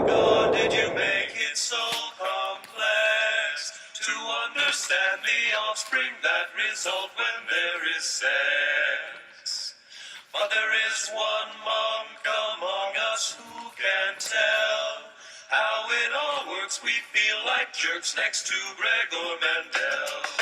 God, did you make it so complex to understand the offspring that result when there is sex? But there is one monk among us who can tell how it all works. We feel like jerks next to Gregor Mendel.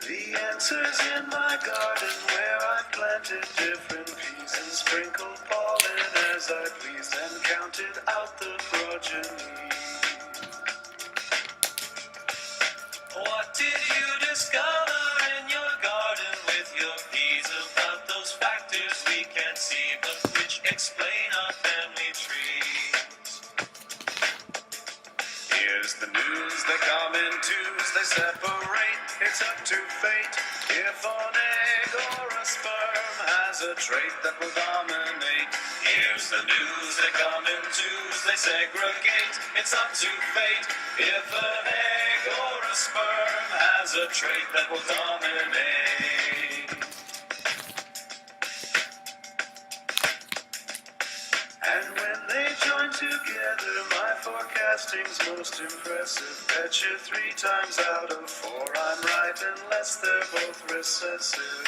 The answer's in my garden where I planted different peas and sprinkled pollen as I pleased and counted out the progeny. What did you discover in your garden with your peas about those factors we can't see but which explain our family tree? Here's the news, they come in twos, they separate, it's up to fate. If an egg or a sperm has a trait that will dominate. Here's the news, they come in twos, they segregate, it's up to fate. If an egg or a sperm has a trait that will dominate. And when they join together, my forecasting's most impressive. Bet you 3 times out of 4 I'm right unless they're both recessive.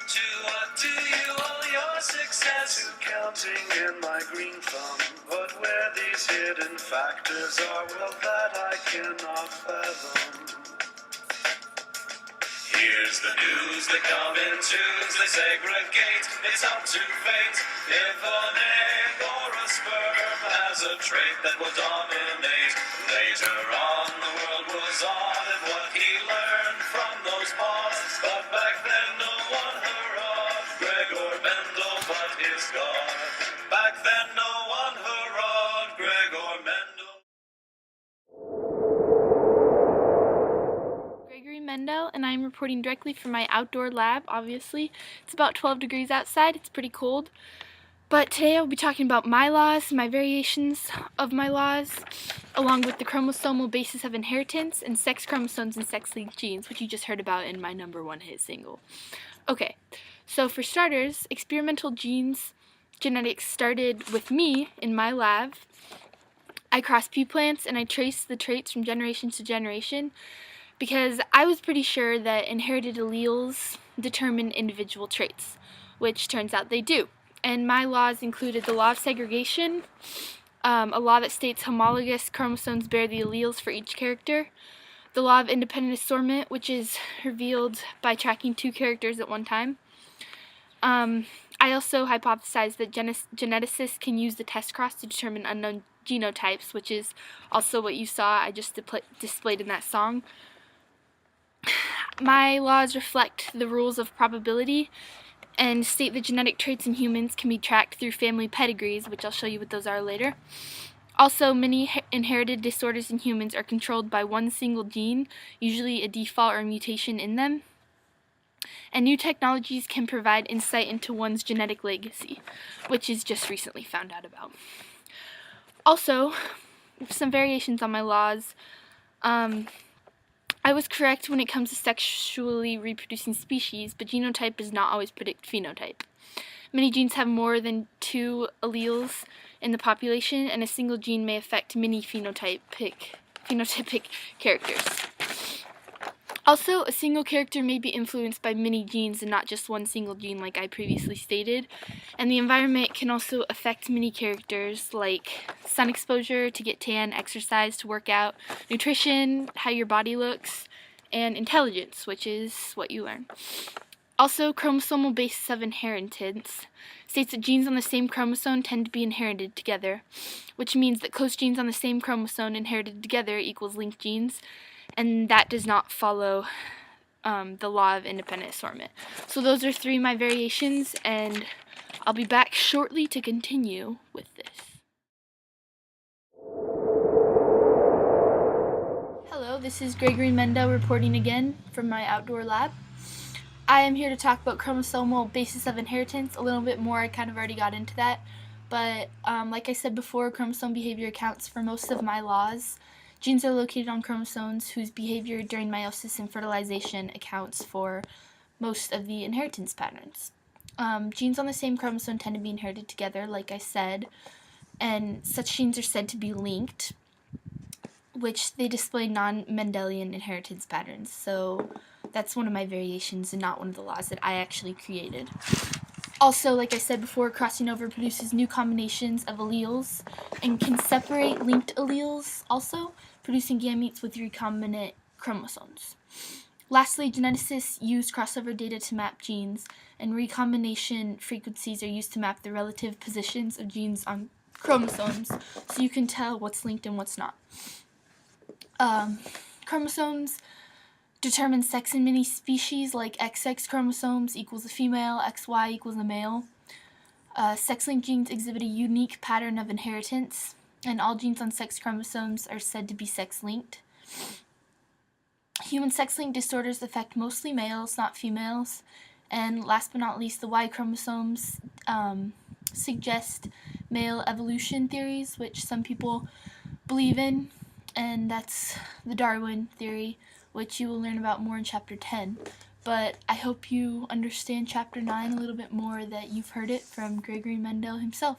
To what do you owe your success? To counting in my green thumb. But where these hidden factors are, well, that I cannot fathom. Here's the news, they come in twos, they segregate, it's up to fate. If an egg or a sperm has a trait that will dominate. Later on, the world was awed at what he learned from those moths. But back then, no one heard of Gregor Mendel but his God. Back then, no one heard of Gregor Mendel. Gregory Mendel, and I'm reporting directly from my outdoor lab, obviously. It's about 12 degrees outside, it's pretty cold. But today I'll be talking about my laws, my variations of my laws, along with the chromosomal basis of inheritance and sex chromosomes and sex-linked genes, which you just heard about in my #1 hit single. Okay, so for starters, experimental genetics started with me in my lab. I crossed pea plants and I traced the traits from generation to generation because I was pretty sure that inherited alleles determine individual traits, which turns out they do. And my laws included the law of segregation, a law that states homologous chromosomes bear the alleles for each character, the law of independent assortment, which is revealed by tracking 2 characters at one time. I also hypothesized that geneticists can use the test cross to determine unknown genotypes, which is also what you saw I just displayed in that song. My laws reflect the rules of probability and state that genetic traits in humans can be tracked through family pedigrees, which I'll show you what those are later. Also, many inherited disorders in humans are controlled by one single gene, usually a default or a mutation in them. And new technologies can provide insight into one's genetic legacy, which is just recently found out about. Also, some variations on my laws. I was correct when it comes to sexually reproducing species, but genotype does not always predict phenotype. Many genes have more than 2 alleles in the population, and a single gene may affect many phenotypic characters. Also, a single character may be influenced by many genes and not just one single gene like I previously stated. And the environment can also affect many characters like sun exposure, to get tan, exercise, to work out, nutrition, how your body looks, and intelligence, which is what you learn. Also, chromosomal basis of inheritance states that genes on the same chromosome tend to be inherited together, which means that close genes on the same chromosome inherited together equals linked genes, and that does not follow the law of independent assortment. So those are 3 of my variations, and I'll be back shortly to continue with this. Hello, this is Gregory Mendel reporting again from my outdoor lab. I am here to talk about chromosomal basis of inheritance a little bit more. I kind of already got into that, but like I said before, chromosome behavior accounts for most of my laws. Genes are located on chromosomes whose behavior during meiosis and fertilization accounts for most of the inheritance patterns. Genes on the same chromosome tend to be inherited together, like I said, and such genes are said to be linked, which they display non-Mendelian inheritance patterns. So that's one of my variations and not one of the laws that I actually created. Also, like I said before, crossing over produces new combinations of alleles and can separate linked alleles also, producing gametes with recombinant chromosomes. Lastly, geneticists use crossover data to map genes, and recombination frequencies are used to map the relative positions of genes on chromosomes, so you can tell what's linked and what's not. Chromosomes determine sex in many species, like XX chromosomes equals a female, XY equals a male. Sex-linked genes exhibit a unique pattern of inheritance, and all genes on sex chromosomes are said to be sex-linked. Human sex-linked disorders affect mostly males, not females. And last but not least, the Y chromosomes suggest male evolution theories, which some people believe in, and that's the Darwin theory, which you will learn about more in Chapter 10. But I hope you understand Chapter 9 a little bit more, that you've heard it from Gregory Mendel himself.